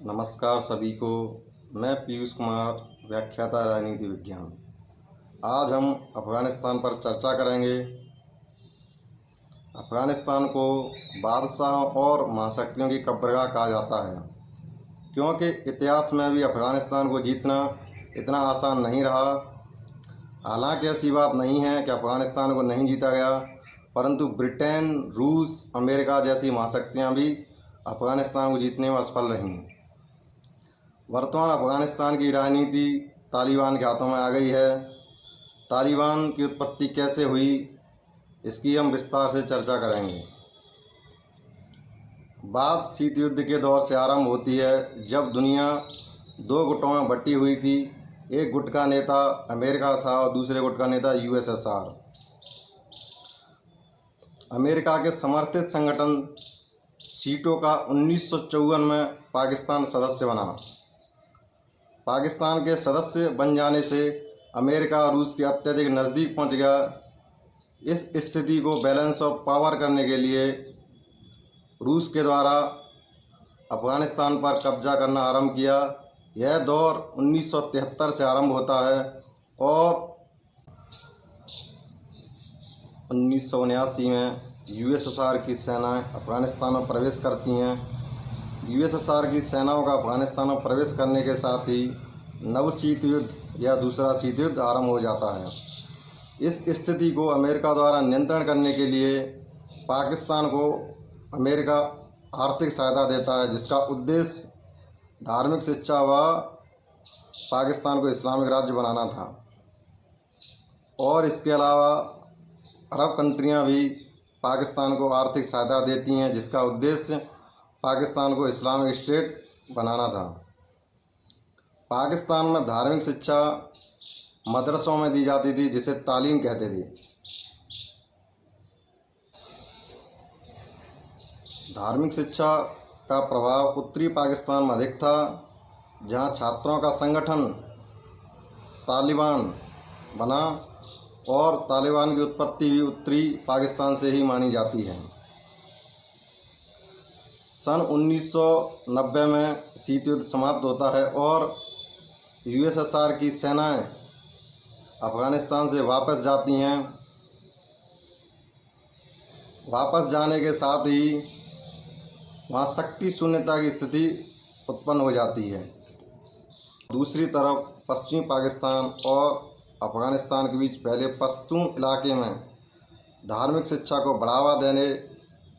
नमस्कार सभी को। मैं पीयूष कुमार, व्याख्याता राजनीति विज्ञान। आज हम अफ़गानिस्तान पर चर्चा करेंगे। अफ़गानिस्तान को बादशाहों और महाशक्तियों की कब्रगाह कहा जाता है, क्योंकि इतिहास में भी अफ़गानिस्तान को जीतना इतना आसान नहीं रहा। हालांकि ऐसी बात नहीं है कि अफ़गानिस्तान को नहीं जीता गया, परंतु ब्रिटेन, रूस, अमेरिका जैसी महाशक्तियाँ भी अफ़गानिस्तान को जीतने में असफल रहीं। वर्तमान अफ़गानिस्तान की राजनीति तालिबान के हाथों में आ गई है। तालिबान की उत्पत्ति कैसे हुई, इसकी हम विस्तार से चर्चा करेंगे। बात शीत युद्ध के दौर से आरंभ होती है, जब दुनिया दो गुटों में बटी हुई थी। एक गुट का नेता अमेरिका था और दूसरे गुट का नेता यूएसएसआर। अमेरिका के समर्थित संगठन सीटो का 1954 में पाकिस्तान सदस्य बना। पाकिस्तान के सदस्य बन जाने से अमेरिका रूस के अत्यधिक नज़दीक पहुंच गया। इस स्थिति को बैलेंस ऑफ पावर करने के लिए रूस के द्वारा अफ़गानिस्तान पर कब्जा करना आरंभ किया। यह दौर 1973 से आरंभ होता है और 1979 में यूएसएसआर की सेनाएं अफ़गानिस्तान में प्रवेश करती हैं। यूएसएसआर की सेनाओं का अफ़गानिस्तान में प्रवेश करने के साथ ही नव शीत युद्ध या दूसरा शीत युद्ध आरंभ हो जाता है। इस स्थिति को अमेरिका द्वारा नियंत्रण करने के लिए पाकिस्तान को अमेरिका आर्थिक सहायता देता है, जिसका उद्देश्य धार्मिक शिक्षा व पाकिस्तान को इस्लामिक राज्य बनाना था। और इसके अलावा अरब कंट्रियां भी पाकिस्तान को आर्थिक सहायता देती हैं, जिसका उद्देश्य पाकिस्तान को इस्लामिक स्टेट बनाना था। पाकिस्तान में धार्मिक शिक्षा मदरसों में दी जाती थी, जिसे तालीम कहते थे। धार्मिक शिक्षा का प्रभाव उत्तरी पाकिस्तान में अधिक था, जहां छात्रों का संगठन तालिबान बना और तालिबान की उत्पत्ति भी उत्तरी पाकिस्तान से ही मानी जाती है। सन 1990 में शीत युद्ध समाप्त होता है और यूएसएसआर की सेनाएं अफ़गानिस्तान से वापस जाती हैं। वापस जाने के साथ ही वहाँ शक्ति शून्यता की स्थिति उत्पन्न हो जाती है। दूसरी तरफ पश्चिमी पाकिस्तान और अफ़गानिस्तान के बीच पहले पश्तून इलाके में धार्मिक शिक्षा को बढ़ावा देने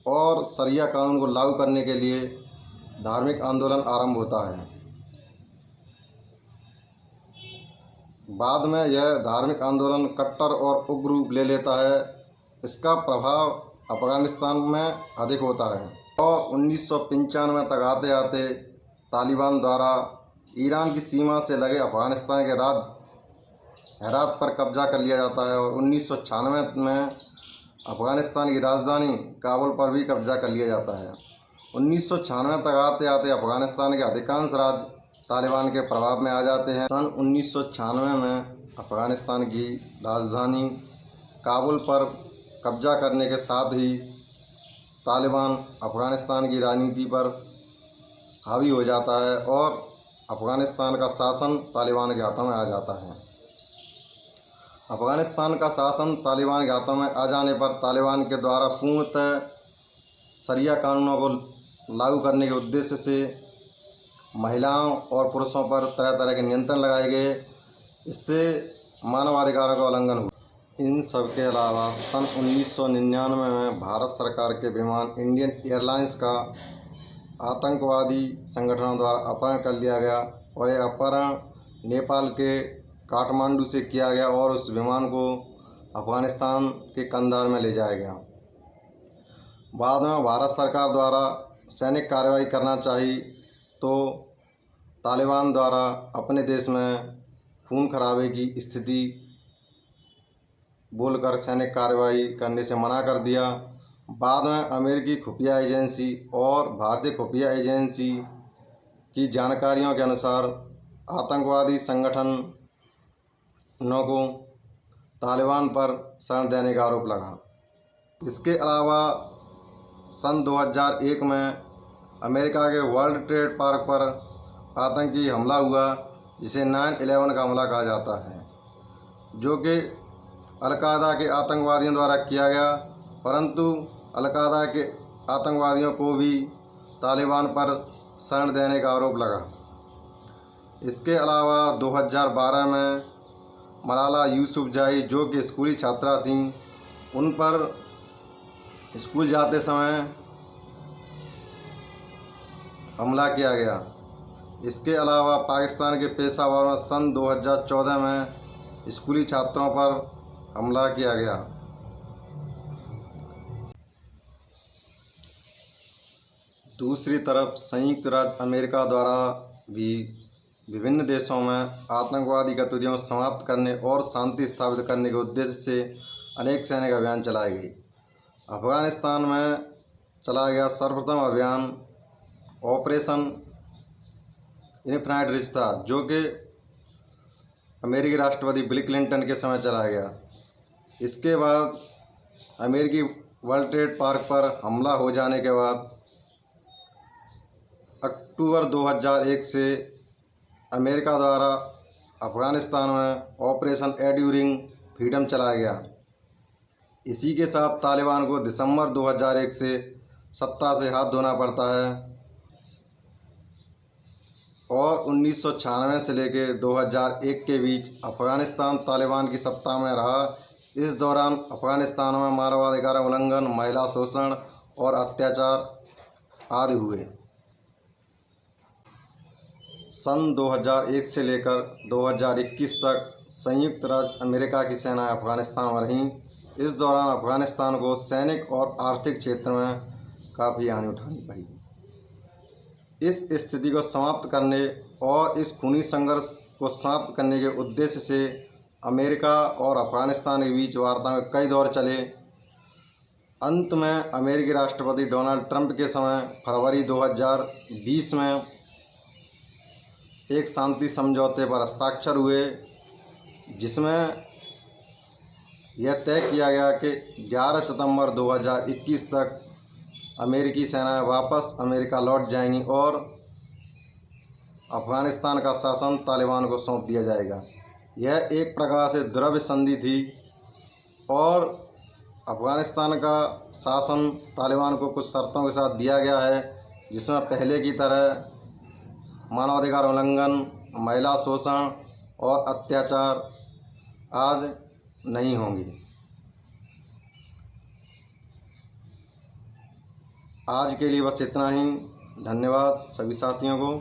और शरिया कानून को लागू करने के लिए धार्मिक आंदोलन आरंभ होता है। बाद में यह धार्मिक आंदोलन कट्टर और उग्र रूप ले लेता है। इसका प्रभाव अफ़गानिस्तान में अधिक होता है और 1995 तक आते आते तालिबान द्वारा ईरान की सीमा से लगे अफ़गानिस्तान के राज्य हेरात पर कब्जा कर लिया जाता है और 1996 में अफ़गानिस्तान की राजधानी काबुल पर भी कब्जा कर लिया जाता है। 1996 तक आते आते अफ़गानिस्तान के अधिकांश राज्य तालिबान के प्रभाव में आ जाते हैं। सन 1996 में अफ़गानिस्तान की राजधानी काबुल पर कब्जा करने के साथ ही तालिबान अफ़गानिस्तान की राजनीति पर हावी हो जाता है और अफ़गानिस्तान का शासन तालिबान के हाथों में आ जाता है। अफ़गानिस्तान का शासन तालिबान के हाथों में आ जाने पर तालिबान के द्वारा पूर्णतः शरिया कानूनों को लागू करने के उद्देश्य से महिलाओं और पुरुषों पर तरह तरह के नियंत्रण लगाए गए। इससे मानवाधिकारों का उल्लंघन हुआ। इन सब के अलावा सन 1999 में भारत सरकार के विमान इंडियन एयरलाइंस का आतंकवादी संगठनों द्वारा अपहरण कर लिया गया और यह अपहरण नेपाल के काठमांडू से किया गया और उस विमान को अफ़गानिस्तान के कंधार में ले जाया गया। बाद में भारत सरकार द्वारा सैनिक कार्रवाई करना चाहिए तो तालिबान द्वारा अपने देश में खून खराबे की स्थिति बोलकर सैनिक कार्रवाई करने से मना कर दिया। बाद में अमेरिकी खुफिया एजेंसी और भारतीय खुफिया एजेंसी की जानकारियों के अनुसार आतंकवादी संगठनों को तालिबान पर शरण देने का आरोप लगा। इसके अलावा सन 2001 में अमेरिका के वर्ल्ड ट्रेड पार्क पर आतंकी हमला हुआ जिसे 9/11 का हमला कहा जाता है, जो कि अलकायदा के आतंकवादियों द्वारा किया गया, परंतु अलकायदा के आतंकवादियों को भी तालिबान पर शरण देने का आरोप लगा। इसके अलावा 2012 में मलाला यूसुफजई, जो कि स्कूली छात्रा थीं, उन पर स्कूल जाते समय हमला किया गया। इसके अलावा पाकिस्तान के पेशावर में सन 2014 में स्कूली छात्रों पर हमला किया गया। दूसरी तरफ संयुक्त राज्य अमेरिका द्वारा भी विभिन्न देशों में आतंकवादी गतिविधियों को समाप्त करने और शांति स्थापित करने के उद्देश्य से अनेक सैनिक अभियान चलाए गए। अफगानिस्तान में चलाया गया सर्वप्रथम अभियान ऑपरेशन इनफिनिट रिच था, जो कि अमेरिकी राष्ट्रपति बिल क्लिंटन के समय चलाया गया। इसके बाद अमेरिकी वर्ल्ड ट्रेड पार्क पर हमला हो जाने के बाद अक्टूबर 2001 से अमेरिका द्वारा अफगानिस्तान में ऑपरेशन एंड्यूरिंग फ्रीडम चलाया गया। इसी के साथ तालिबान को दिसंबर 2001 से सत्ता से हाथ धोना पड़ता है और 1996 से लेकर 2001 के बीच अफगानिस्तान तालिबान की सत्ता में रहा। इस दौरान अफगानिस्तान में मानवाधिकार उल्लंघन, महिला शोषण और अत्याचार आदि हुए। सन 2001 से लेकर 2021 तक संयुक्त राज्य अमेरिका की सेनाएं अफगानिस्तान में रहीं। इस दौरान अफगानिस्तान को सैनिक और आर्थिक क्षेत्र में काफ़ी हानि उठानी पड़ी। इस स्थिति को समाप्त करने और इस खूनी संघर्ष को समाप्त करने के उद्देश्य से अमेरिका और अफगानिस्तान के बीच वार्ता के कई दौर चले। अंत में अमेरिकी राष्ट्रपति डोनाल्ड ट्रंप के समय फरवरी 2020 में एक शांति समझौते पर हस्ताक्षर हुए, जिसमें यह तय किया गया कि 11 सितंबर 2021 तक अमेरिकी सेनाएं वापस अमेरिका लौट जाएंगी और अफगानिस्तान का शासन तालिबान को सौंप दिया जाएगा। यह एक प्रकार से द्रव्य संधि थी और अफगानिस्तान का शासन तालिबान को कुछ शर्तों के साथ दिया गया है, जिसमें पहले की तरह मानवाधिकार उल्लंघन, महिला शोषण और अत्याचार आदि नहीं होंगी। आज के लिए बस इतना ही। धन्यवाद सभी साथियों को।